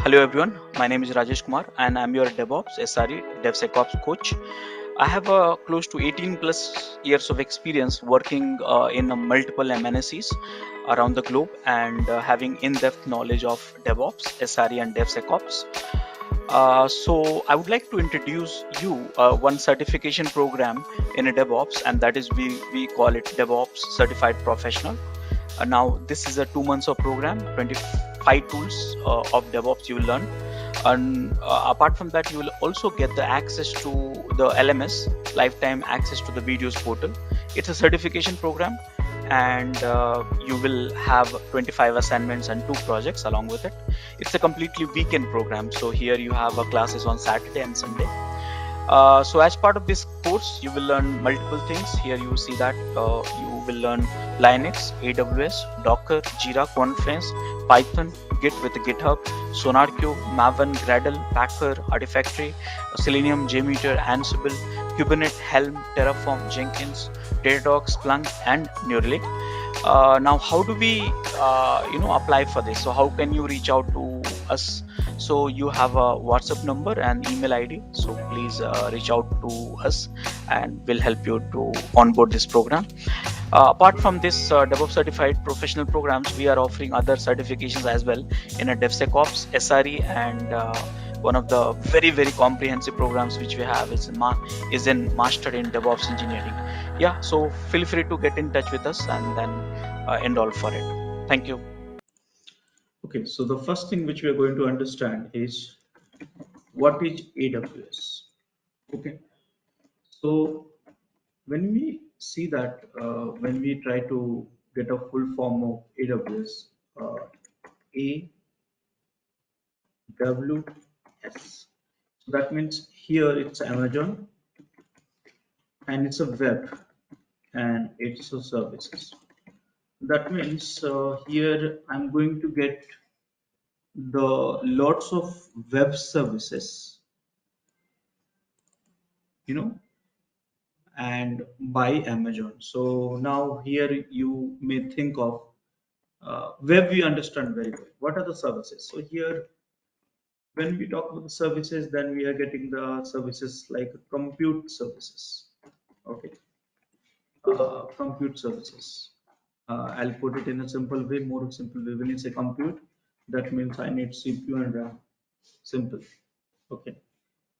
Hello everyone, my name is Rajesh Kumar and I'm your DevOps SRE DevSecOps coach. I have close to 18 plus years of experience working in multiple MNCs around the globe and having in-depth knowledge of DevOps, SRE and DevSecOps. So I would like to introduce you one certification program in a DevOps, and that is we call it DevOps Certified Professional. Now this is a 2 months of program, 25 tools of DevOps you will learn, and apart from that you will also get the access to the LMS, lifetime access to the videos portal. It's a certification program, and you will have 25 assignments and 2 projects along with it. It's a completely weekend program, so here you have classes on Saturday and Sunday. So as part of this course, you will learn multiple things. Here you see that you will learn Linux, AWS, Docker, Jira, Confluence, Python, Git with GitHub, SonarQube, Maven, Gradle, Packer, Artifactory, Selenium, JMeter, Ansible, Kubernetes, Helm, Terraform, Jenkins, Datadog, Splunk, and Neuralink. Now, how do we, apply for this? So how can you reach out to us? So you have a WhatsApp number and email ID. So please reach out to us, and we'll help you to onboard this program. Apart from this DevOps certified professional programs, we are offering other certifications as well in a DevSecOps, SRE, and one of the very comprehensive programs which we have is in Master in DevOps Engineering. Yeah, so feel free to get in touch with us and then enroll for it. Thank you. Okay, so the first thing which we are going to understand is what is AWS. Okay, so when we see that when we try to get a full form of AWS, AWS. So that means here it's Amazon and it's a web and it's a services. That means here I'm going to get the lots of web services, you know, and by Amazon. So now here you may think of web we understand very well. What are the services? So here when we talk about the services, then we are getting the services like compute services. Okay, compute services. I'll put it in a simple way, more simple way. When you say compute, that means I need CPU and RAM. Simple. Okay.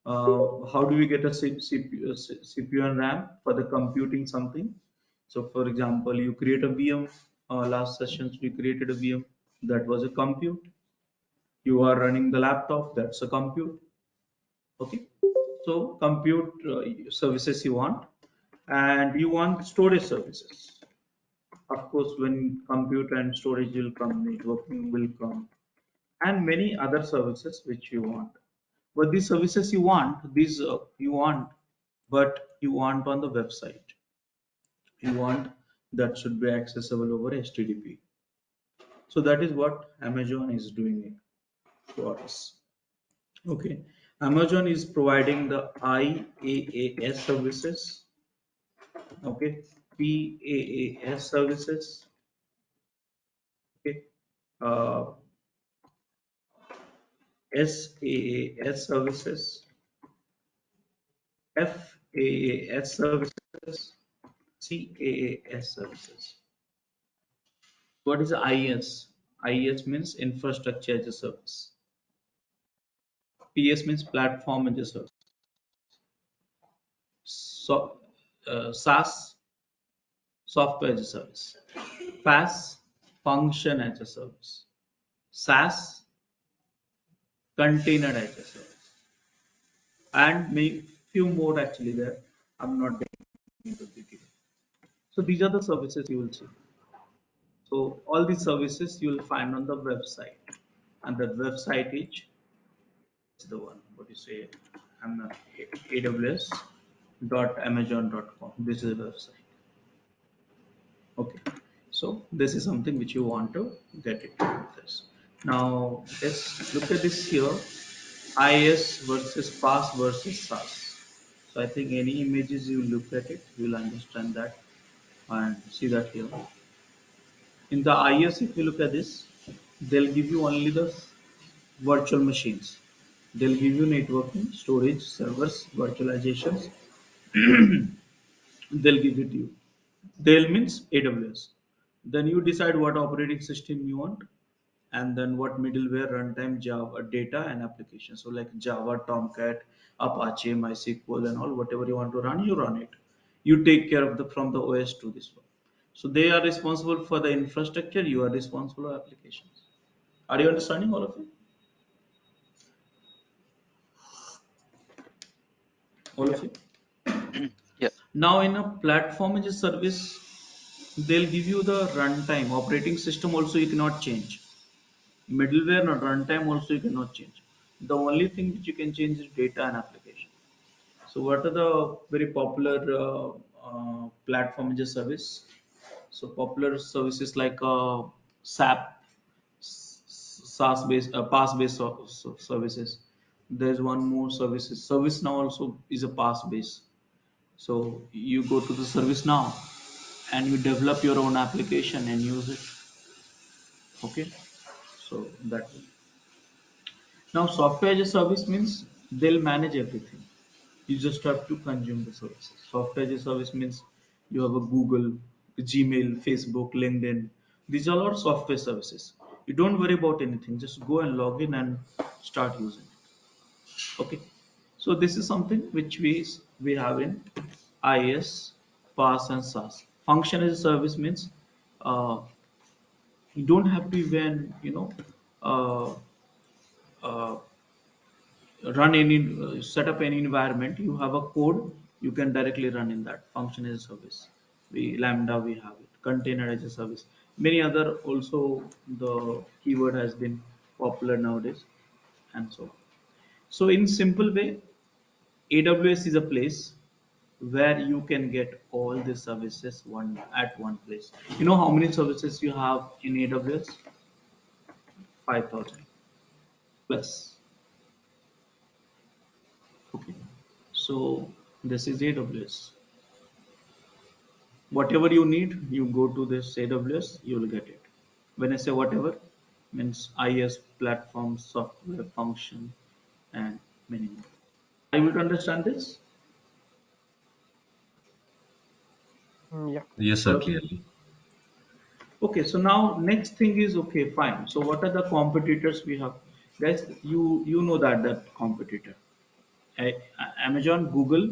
How do we get a CPU and RAM for the computing something? So, for example, you create a VM. Last sessions we created a VM, that was a compute. You are running the laptop, that's a compute. Okay, so compute services you want, and you want storage services. Of course, when compute and storage will come, networking will come, and many other services which you want. But these services you want, but you want on the website. You want that should be accessible over HTTP. So that is what Amazon is doing it for us. Okay, Amazon is providing the IaaS services. Okay, PaaS services. Okay, uh, SaaS services, FaaS services, CaaS services. What is IaaS? IaaS means infrastructure as a service. PS means platform as a service. So, SaaS, software as a service. PaaS, function as a service. SaaS, container as a service. And maybe few more actually there. I'm not getting into detail. So these are the services you will see. So all these services you will find on the website, and that website is the one. What you say? I'm not aws.amazon.com. This is the website. Okay, so this is something which you want to get it with this. Now let's look at this here. IaaS versus PaaS versus SaaS. So I think any images you look at it, you'll understand that and see that here. In the IaaS, if you look at this, they'll give you only the virtual machines. They'll give you networking, storage, servers, virtualizations. They'll give it to you. They'll means AWS. Then you decide what operating system you want, and then what middleware, runtime, Java, data, and application. So like Java, Tomcat, Apache, MySQL, and all whatever you want to run, you run it. You take care of the from the OS to this one. So they are responsible for the infrastructure. You are responsible for applications. Are you understanding all of it? All Yeah. of it. Yeah. Now in a platform as a service, they'll give you the runtime. Operating system also you cannot change. Middleware or runtime also you cannot change. The only thing which you can change is data and application. So what are the very popular platform as a service? So popular services like SAP, SaaS based, PaaS based services. There's one more services. Service now also is a PaaS base. So you go to the service now and you develop your own application and use it. Okay. So that now software as a service means they'll manage everything. You just have to consume the services. Software as a service means you have a Google, Gmail, Facebook, LinkedIn. These are all software services. You don't worry about anything. Just go and log in and start using it. Okay. So this is something which we have in IaaS, PaaS, and SaaS. Function as a service means uh, you don't have to even uh, uh, run any set up any environment. You have a code, you can directly run in that. Function as a service, we Lambda, we have it. Container as a service, many other also. The keyword has been popular nowadays, and so on. So in simple way, AWS is a place where you can get all the services one at one place. You know how many services you have in AWS? 5,000 plus. Okay, so this is AWS. Whatever you need, you go to this AWS, you will get it. When I say whatever, means IS platform, software, function, and many more. I would understand this. Yeah. Yes, All sir, of you. clearly. Okay, so now next thing is, okay, fine. So what are the competitors we have, guys? You know that competitor, Amazon, Google,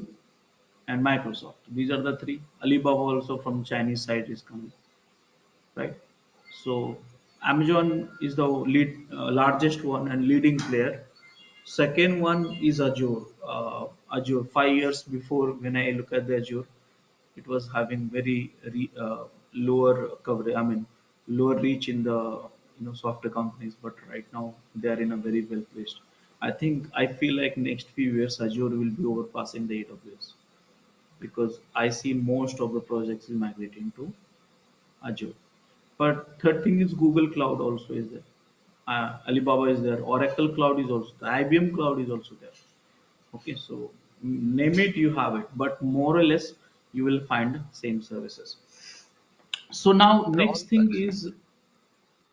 and Microsoft. These are the three. Alibaba also from Chinese side is coming, right? So Amazon is the largest one and leading player. Second one is Azure. Azure. 5 years before, when I look at the Azure, it was having very lower coverage. I mean, lower reach in the software companies. But right now they are in a very well placed. I feel like next few years Azure will be overpassing the AWS, because I see most of the projects is migrating to Azure. But third thing is Google Cloud also is there. Alibaba is there. Oracle Cloud is also there. IBM Cloud is also there. Okay, so name it, you have it. But more or less, you will find same services. So now They're all next thing actually. is,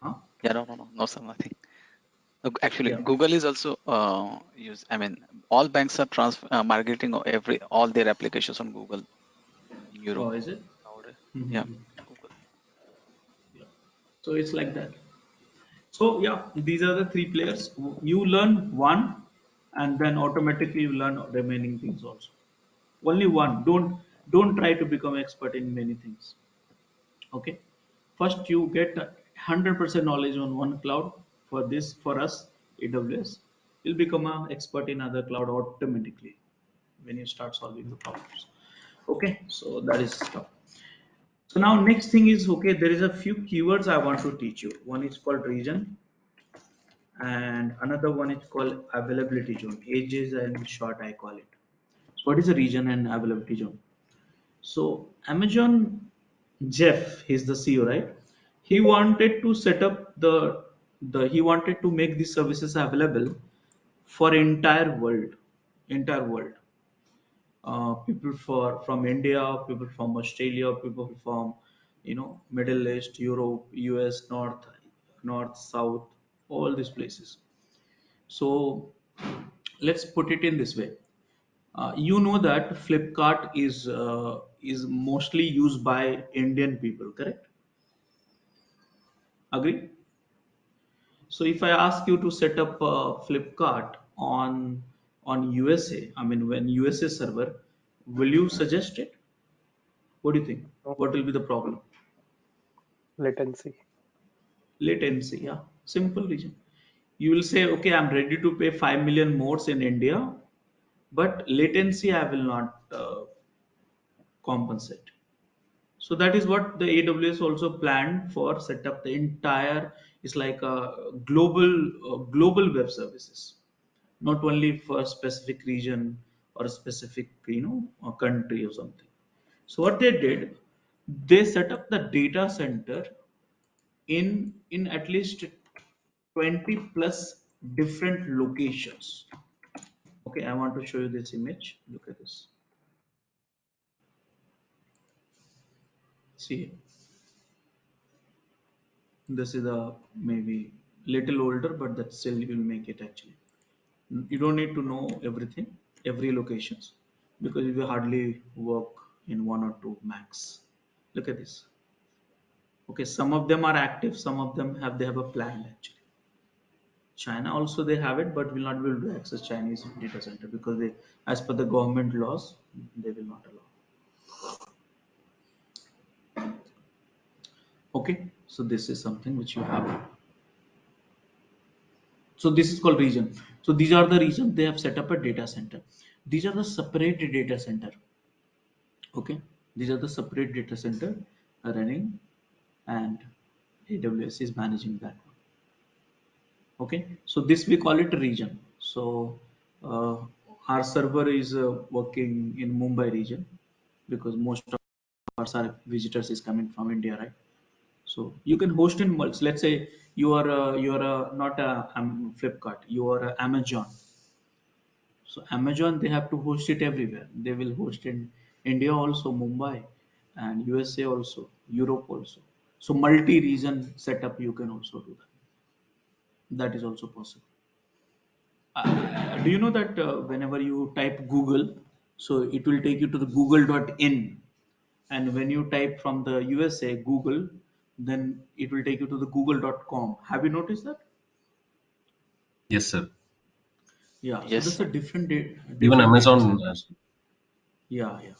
huh? Yeah. No. No. No. No, sir. Nothing. Actually, Yeah. Google is also use. I mean, all banks are migrating every all their applications on Google in Europe Oh, is it? nowadays. Yeah. Mhm. Google. Yeah. So it's like that. So yeah, these are the three players. You learn one, and then automatically you learn remaining things also. Only one. Don't try to become expert in many things. Okay, first you get 100% knowledge on one cloud. For this, for us, AWS, you'll become an expert in other cloud automatically when you start solving the problems. Okay, so that is stuff. So now next thing is, okay, there is a few keywords I want to teach you. One is called region, and another one is called availability zone. Ages and short I call it. So what is a region and availability zone? So Amazon, Jeff, he's the CEO, right? He wanted to set up the he wanted to make these services available for entire world. People from India, people from Australia, people from Middle East, Europe, US, North, South, all these places. So let's put it in this way. You know that Flipkart is mostly used by Indian people, correct? Agree? So if I ask you to set up Flipkart on USA, I mean when USA server, will you suggest it? What do you think? No What will be the problem? latency. Latency, yeah. Simple reason. You will say, okay, I'm ready to pay 5 million more in India, but latency I will not compensate. So that is what the AWS also planned for set up the entire, it's like a global web services, not only for a specific region or a specific, a country or something. So what they did, they set up the data center in at least 20 plus different locations. Okay, I want to show you this image. Look at this. See, this is a maybe little older, but that still will make it actually. You don't need to know everything, every locations, because you will hardly work in one or two max. Look at this. Okay, some of them are active, some of them they have a plan actually. China also they have it, but will not be able to access Chinese data center because they, as per the government laws, they will not allow. Okay, so this is something which you have. So this is called region. So these are the regions they have set up a data center. These are the separate data center. Okay, these are the separate data center running, and AWS is managing that one. Okay, so this we call it region. So uh, our server is working in Mumbai region because most of our visitors is coming from India, right? So you can host in multi. Let's say you are not a Flipkart, you are a Amazon. So Amazon they have to host it everywhere. They will host in India also, Mumbai, and USA also, Europe also. So multi-region setup you can also do that. That is also possible. Do you know that whenever you type Google, so it will take you to the google.in, and when you type from the USA Google, then it will take you to the google.com. Have you noticed that? Yes, sir. Yeah, so Yes, that's a sir. Even different data Amazon. centers. Yeah, yeah,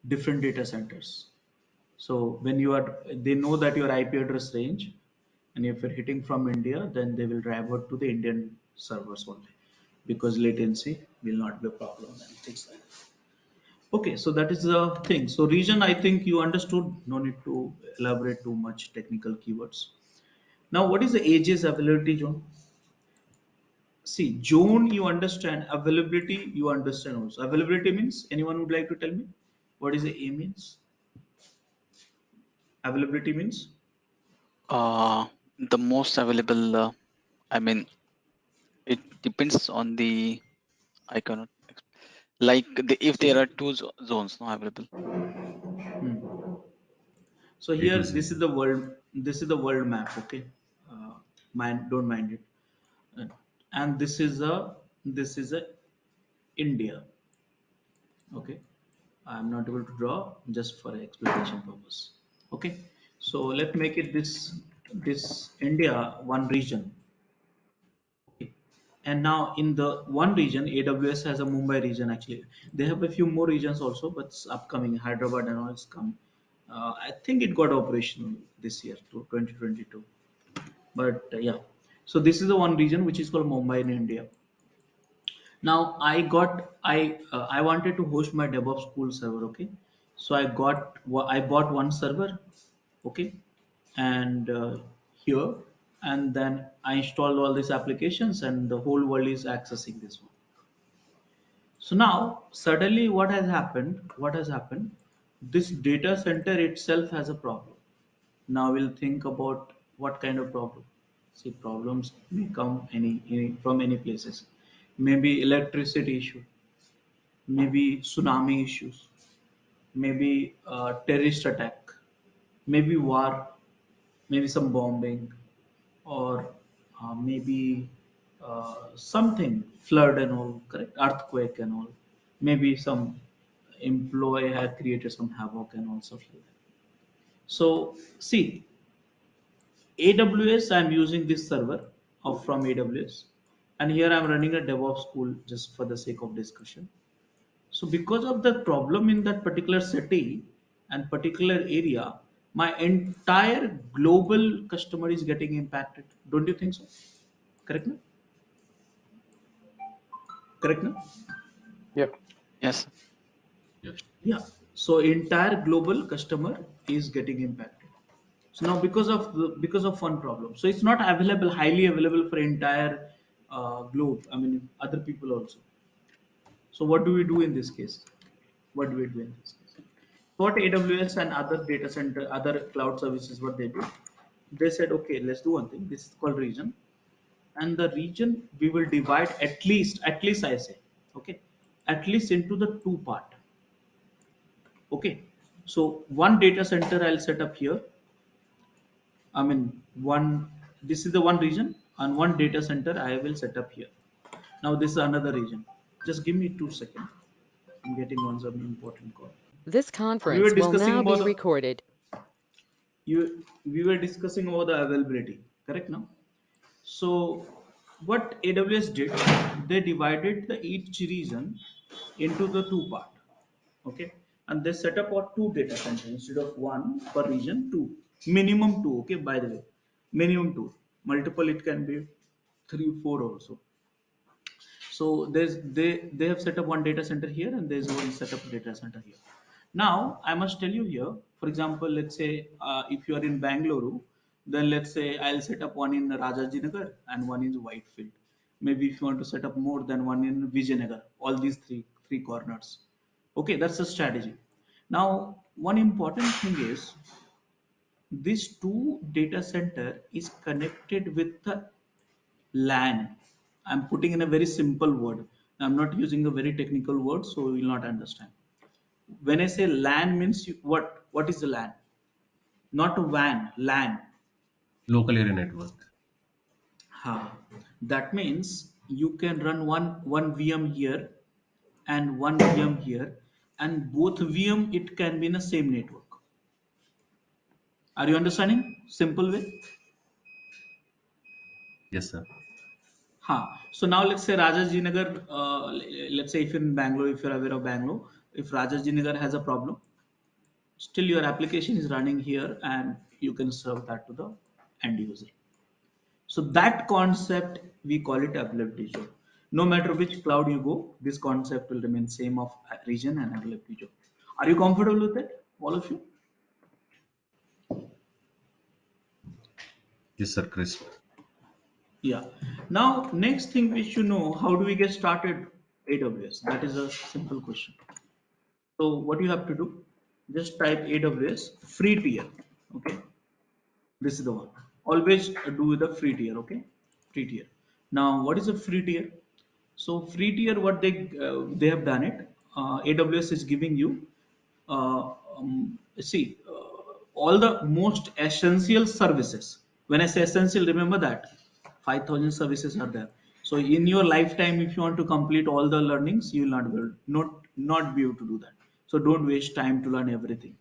different data centers. So when you are, they know that your IP address range, and if you're hitting from India, then they will revert to the Indian servers only, because latency will not be a problem and things like that. Okay, so that is the thing. So region, I think you understood. No need to elaborate too much technical keywords. Now, what is the ages availability zone? See, zone you understand, availability you understand also. Availability means, anyone would like to tell me what is the A means? Availability means, Uh, the most available, I mean, it depends on the, I cannot, like if there see. are two zones not available. Hmm. So A to here, Z. this is the world. This is the world map. Okay, don't mind it. Uh, and this is a India. Okay, I'm not able to draw just for explanation purpose. Okay, so let's make it this India one region. Okay. And now in the one region, AWS has a Mumbai region actually. They have a few more regions also, but it's upcoming. Hyderabad and all is come. I think it got operational this year to 2022. But yeah, so this is the one region which is called Mumbai in India. Now I wanted to host my DevOps school server. Okay, so I bought one server. Okay, and here, and then I installed all these applications, and the whole world is accessing this one. So now suddenly what has happened? What has happened? This data center itself has a problem. Now we'll think about what kind of problem. See, problems may come from any places. Maybe electricity issue, maybe tsunami issues, maybe terrorist attack, maybe war, maybe some bombing, or maybe something flood and all, correct? Earthquake and all. Maybe some employee had created some havoc and all stuff like that. So see, AWS, I'm using this server of from AWS, and here I'm running a DevOps tool just for the sake of discussion. So because of the problem in that particular city and particular area, my entire global customer is getting impacted. Don't you think so? Correct? No? Correct? No? Yeah. Yes. Yes. Yeah. So entire global customer is getting impacted. So now because of one problem, so it's not available highly available for entire globe. I mean other people also. So what do we do in this case? What do we do in this case? What AWS and other data center, other cloud services, what they do? They said, okay, let's do one thing. This is called region, and the region we will divide at least I say, okay, at least into the two part. Okay, so one data center I'll set up here. I mean, one, this is the one region and one data center I will set up here. Now this is another region. Just give me 2 seconds. I'm getting one some important call. This We were conference will discussing now about be recorded. we were discussing about the availability, correct now? So what AWS did, they divided the each region into the two part. Okay, and they set up a two data center instead of one per region, two, minimum two. Okay, by the way, minimum two, multiple it can be three, four also. So they have set up one data center here and there's one set up data center here. Now I must tell you here, for example, let's say if you are in Bangalore, then let's say I'll set up one in Rajajinagar and one in Whitefield. Maybe if you want to set up more than one in Vijayanagar, all these three corners. Okay, that's a strategy. Now one important thing is this two data center is connected with the LAN. I'm putting in a very simple word. I'm not using a very technical word, so you will not understand. When I say LAN means what? What is the LAN? Not a WAN, LAN. Local area network. Ha. That means you can run one VM here and one VM here, and both VM it can be in the same network. Are you understanding? Simple way. Yes, sir. So now let's say Rajajinagar, let's say if in Bangalore, if you're aware of Bangalore, if Rajajinagar has a problem, still your application is running here and you can serve that to the end user. So that concept, we call it availability zone. No matter which cloud you go, this concept will remain same of region and availability zone. Are you comfortable with it, all of you? Yes, sir. Crisp. Yeah. Now, next thing we should know, how do we get started AWS? That is a simple question. So what you have to do, just type AWS free tier. Okay, this is the one. Always do with the free tier. Okay, free tier. Now what is a free tier? So free tier, what they have done it, AWS is giving you see all the most essential services. When I say essential, remember that 5,000 services are there. So in your lifetime, if you want to complete all the learnings, you will not be able to do that. So don't waste time to learn everything.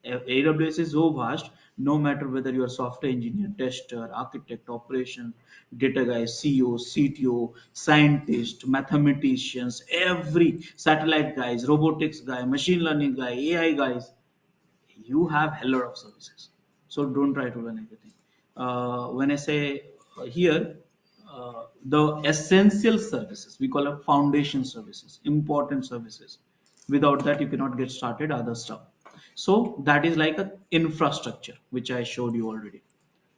AWS is so vast, no matter whether you are software engineer, tester, architect, operation, data guy, CEO, CTO, scientist, mathematicians, every satellite guys, robotics guy, machine learning guy, AI guys, you have a lot of services. So don't try to learn everything. When I say here, the essential services, we call it foundation services, important services. Without that, you cannot get started other stuff. So that is like a infrastructure, which I showed you already.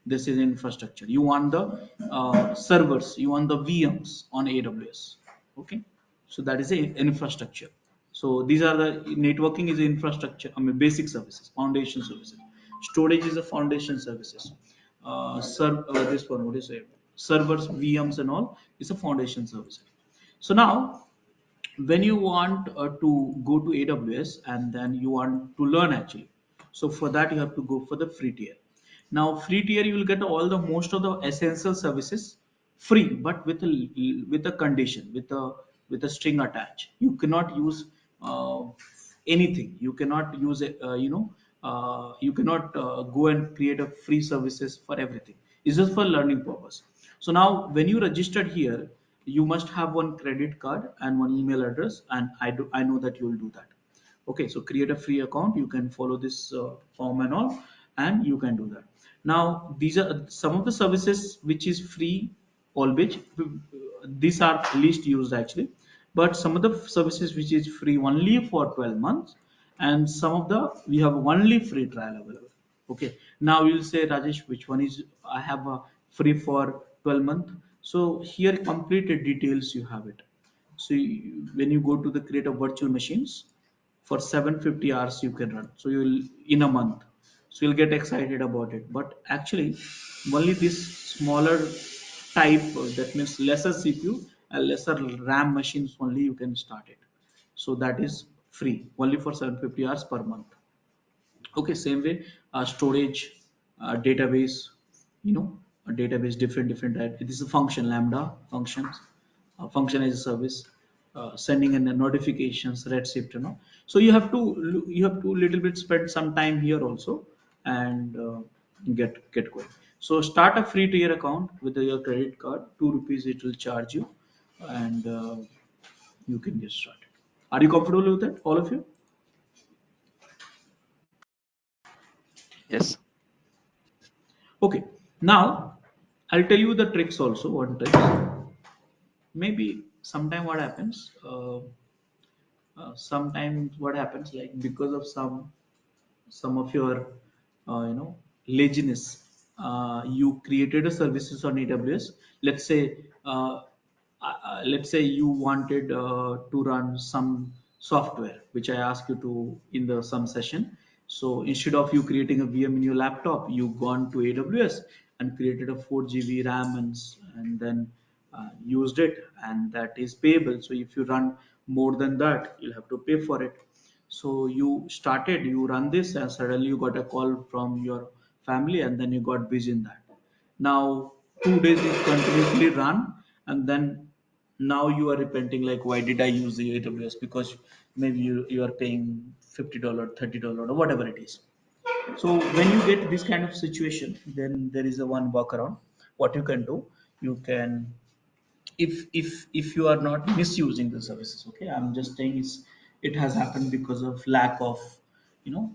This is infrastructure. You want the servers, you want the VMs on AWS. Okay, so that is a infrastructure. So these are the networking is infrastructure, I mean basic services, foundation services. Storage is a foundation services. This one, what is it, servers, VMs and all is a foundation services. So now when you want to go to AWS and then you want to learn actually, so for that you have to go for the free tier. Now free tier you will get all the most of the essential services free, but with a condition, with a string attached. You cannot use uh, anything. You cannot use it. You cannot go and create a free services for everything. It's just for learning purpose. So now, when you registered here, you must have one credit card and one email address, and I know that you will do that. Okay, so create a free account. You can follow this form and all, and you can do that. Now these are some of the services which is free, all which these are least used actually, but some of the services which is free only for 12 months, and some of the we have only free trial available. Okay, now you'll say, Rajesh, which one is I have a free for 12 month. So here complete details you have it. So when you go to the create a virtual machines, for 750 hours you can run, so you'll in a month, so you'll get excited about it. But actually only this smaller type, that means lesser CPU and lesser RAM machines only you can start it. So that is free only for 750 hours per month. Okay, same way, storage, database, a database, different type. This is a function, Lambda functions, function as a service, sending in the notifications, Redshift, so you have to little bit spend some time here also, and get going. So start a free tier account with your credit card, 2 rupees it will charge you, and you can get started. Are you comfortable with that, all of you? Yes. Okay, now I'll tell you the tricks also. One tricks. Maybe sometime what happens. Sometimes what happens, like because of some of your laziness, you created a services on AWS. Let's say let's say you wanted to run some software which I asked you to in the some session. So instead of you creating a VM in your laptop, you gone to AWS and created a 4 GB RAM, and then used it, and that is payable. So if you run more than that, you'll have to pay for it. So you run this, and suddenly you got a call from your family, and then you got busy in that. Now 2 days it continuously run, and then now you are repenting, like, why did I use the AWS? Because maybe you are paying $50, $30, or whatever it is. So when you get this kind of situation, then there is a one workaround. What you can do, you can, if you are not misusing the services. Okay, I'm just saying it has happened because of lack of you know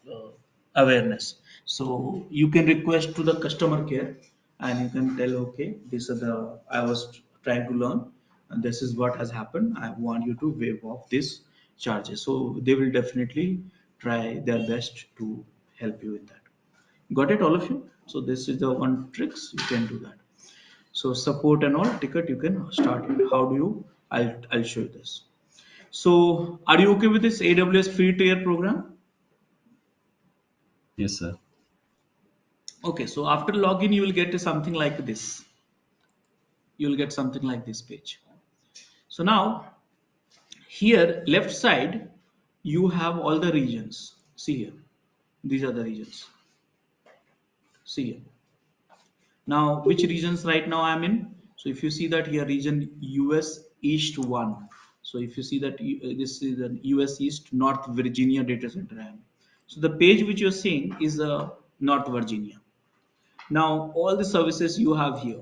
uh, awareness. So you can request to the customer care, and you can tell, okay, this is the I was trying to learn, and this is what has happened. I want you to waive off this charges. So they will definitely try their best to help you with that. Got it, all of you? So this is the one tricks you can do that. So support and all ticket you can start it. How do you? I'll show you this. So are you okay with this AWS free tier program? Yes, sir. Okay, so after login you will get something like this. You will get something like this page. So now here left side you have all the regions. See here. These are the regions. See here. Now, which regions right now I'm in? So if you see that here, region US East 1. So if you see that this is the US East North Virginia data center I am. So the page which you're seeing is North Virginia. Now all the services you have here,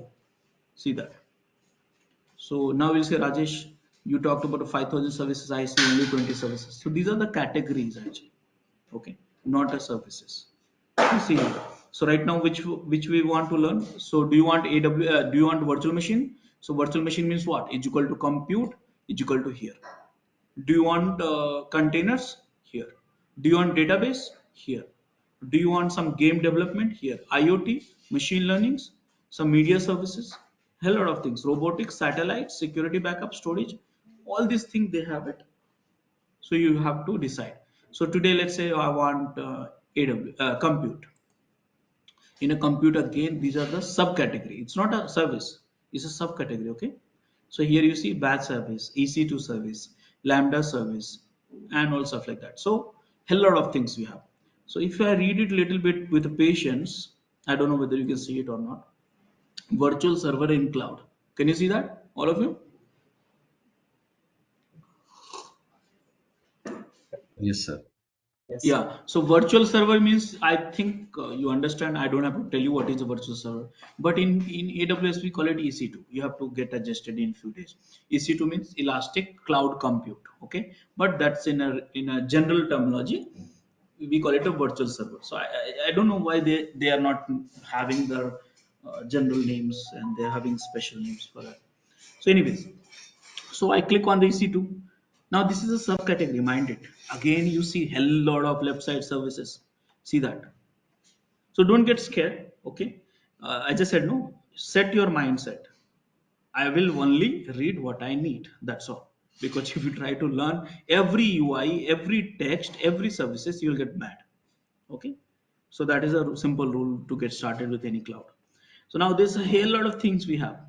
see that. So now we'll say, Rajesh, you talked about 5,000 services. I see only 20 services. So these are the categories actually. Okay, not a services. You see here. So right now, which we want to learn. So do you want AWS? Do you want virtual machine? So virtual machine means what? Is equal to compute. Is equal to here. Do you want containers? Here. Do you want database? Here. Do you want some game development? Here. IoT, machine learnings, some media services, hell lot of things. Robotics, satellites, security backup, storage. All these things they have it. So you have to decide. So today, let's say I want compute. In a compute, again, these are the subcategory. It's not a service, it's a subcategory. Okay, so here you see batch service, EC2 service, Lambda service, and all stuff like that. So hell lot of things we have. So if I read it a little bit with patience, I don't know whether you can see it or not. virtual server in cloud. Can you see that, all of you? Yes, sir. Yes, sir. Yeah, so virtual server means, I think you understand. I don't have to tell you what is a virtual server, but in AWS we call it EC2. You have to get adjusted in few days. EC2 means Elastic Cloud Compute. Okay, but that's in a general terminology. We call it a virtual server. So I don't know why they are not having their general names, and they're having special names for that. So, anyways, so I click on the EC2. Now this is a subcategory, mind it. Again, you see hell lot of left side services. See that. So don't get scared. Okay. I just said no. Set your mindset. I will only read what I need. That's all. Because if you try to learn every UI, every text, every services, you'll get mad. Okay. So that is a simple rule to get started with any cloud. So now there's a hell lot of things we have.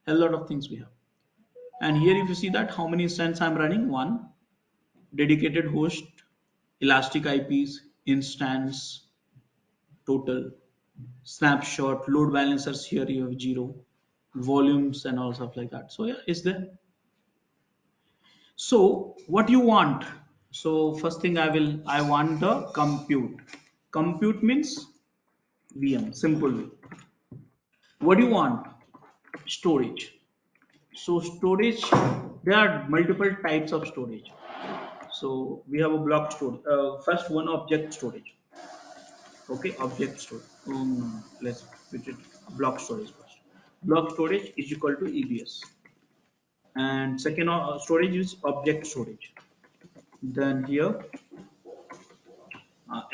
Hell lot of things we have. And here if you see that how many instances I'm running, one dedicated host, elastic IPs, instance, total, snapshot, load balancers, here you have zero, volumes and all stuff like that. So yeah, is there. So what you want? So first thing I want the compute. Compute means VM, simple way. What do you want? Storage. So storage, there are multiple types of storage. So we have a block storage. First one, object storage. Okay, object storage. Let's put it block storage first. Block storage is equal to EBS, and second storage is object storage. Then here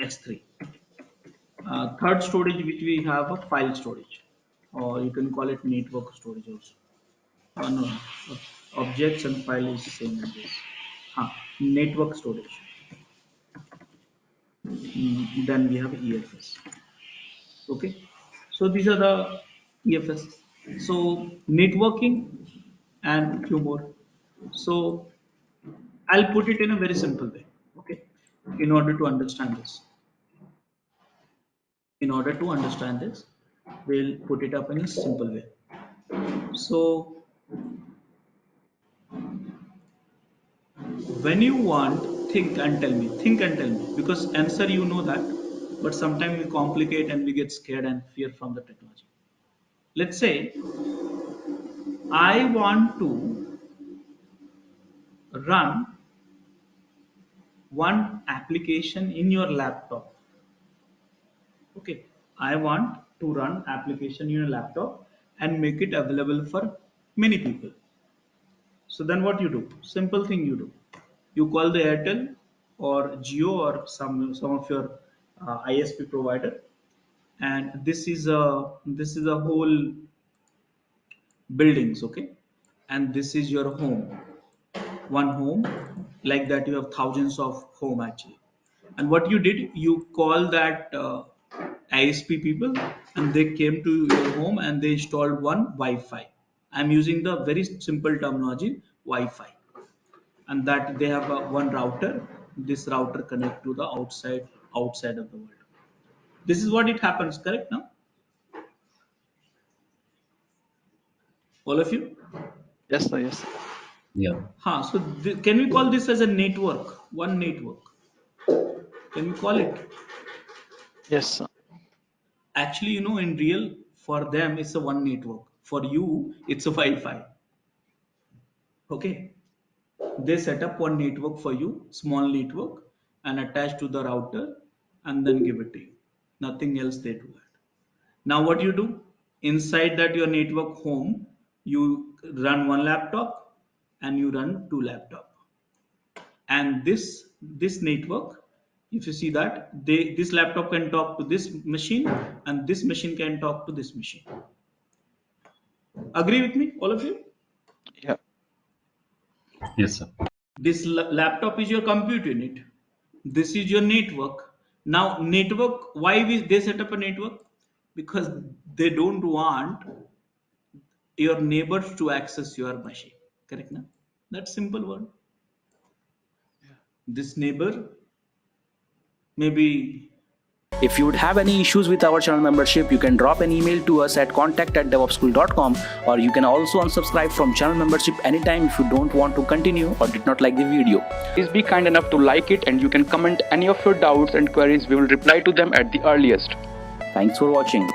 S3. Third storage which we have a file storage, or you can call it network storage also. No, objects and file is the same as this. Network storage. Then we have EFS. Okay, so these are the EFS. So networking and few more. So I'll put it in a very simple way. Okay, in order to understand this, we'll put it up in a simple way. So when you want, think and tell me, because answer you know that, but sometimes we complicate and we get scared and fear from the technology. Let's say I want to run one application in your laptop. Okay, I want to run application in your laptop and make it available for many people. So then what you do? Simple thing you do, you call the Airtel or Geo or some of your ISP provider, and this is a whole buildings. Okay, and this is your home, one home. Like that you have thousands of home actually. And what you did, you call that ISP people, and they came to your home and they installed one Wi-Fi. I'm using the very simple terminology, Wi-Fi. And that they have one router. This router connect to the outside of the world. This is what it happens, correct now, all of you? Yes, sir. Yes, sir. Yeah. So can we call this as a network, one network? Can we call it? Yes, sir. Actually, in real, for them it's a one network. For you, it's a Wi-Fi. Okay, they set up one network for you, small network, and attach to the router, and then give it to you. Nothing else they do that. Now what you do, inside that your network home, you run one laptop and you run two laptop. And this network, if you see that, this laptop can talk to this machine, and this machine can talk to this machine. Agree with me, all of you? Yeah. Yes, sir. This laptop is your compute unit. This is your network. Now network, why they set up a network? Because they don't want your neighbors to access your machine. Correct now? That's simple word. Yeah. This neighbor, maybe If you would have any issues with our channel membership, you can drop an email to us at contact@devopsschool.com, or you can also unsubscribe from channel membership anytime if you don't want to continue or did not like the video. Please be kind enough to like it, and you can comment any of your doubts and queries. We will reply to them at the earliest. Thanks for watching.